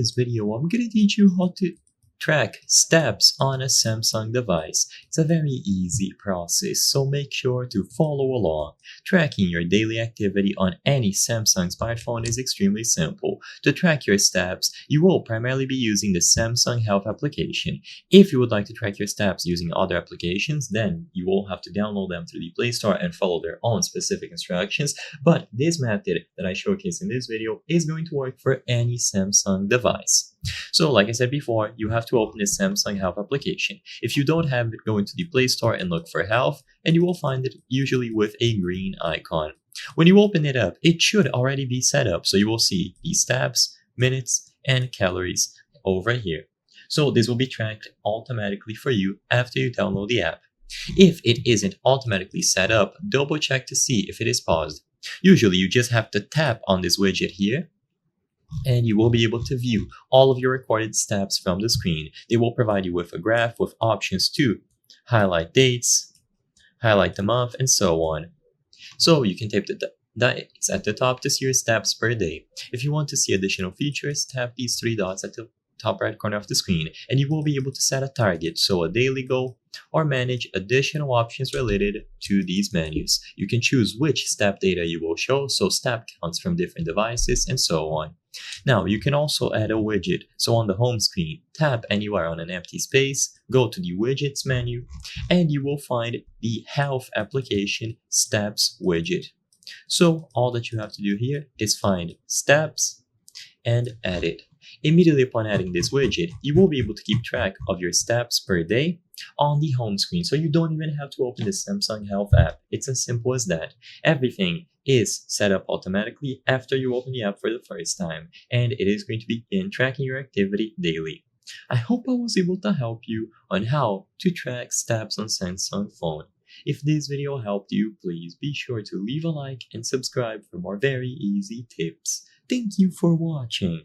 this video, I'm gonna teach you how to track steps on a Samsung device. It's a very easy process, so make sure to follow along. Tracking your daily activity on any Samsung smartphone is extremely simple. To track your steps, you will primarily be using the Samsung Health application. If you would like to track your steps using other applications, then you will have to download them through the Play Store and follow their own specific instructions. But this method that I showcase in this video is going to work for any Samsung device. So like I said before, you have to open the Samsung Health application. If you don't have it, go into the Play Store and look for Health, and you will find it usually with a green icon. When you open it up, it should already be set up, so you will see the steps, minutes, and calories over here. So this will be tracked automatically for you after you download the app. If it isn't automatically set up, double check to see if it is paused. Usually you just have to tap on this widget here, and you will be able to view all of your recorded steps from the screen. They will provide you with a graph with options to highlight dates, highlight the month, and so on. So you can tap the dates at the top to see your steps per day. If you want to see additional features, tap these three dots at the top right corner of the screen, and you will be able to set a target, so a daily goal, or manage additional options related to these menus. You can choose which step data you will show, so step counts from different devices, and so on. Now, you can also add a widget. So on the home screen, tap anywhere on an empty space, go to the widgets menu, and you will find the Health application steps widget. So all that you have to do here is find steps and add it. Immediately upon adding this widget, you will be able to keep track of your steps per day on the home screen, so you don't even have to open the Samsung Health app. It's as simple as that. Everything is set up automatically after you open the app for the first time, and it is going to begin tracking your activity daily. I hope I was able to help you on how to track steps on Samsung phone. If this video helped you, please be sure to leave a like and subscribe for more very easy tips. Thank you for watching.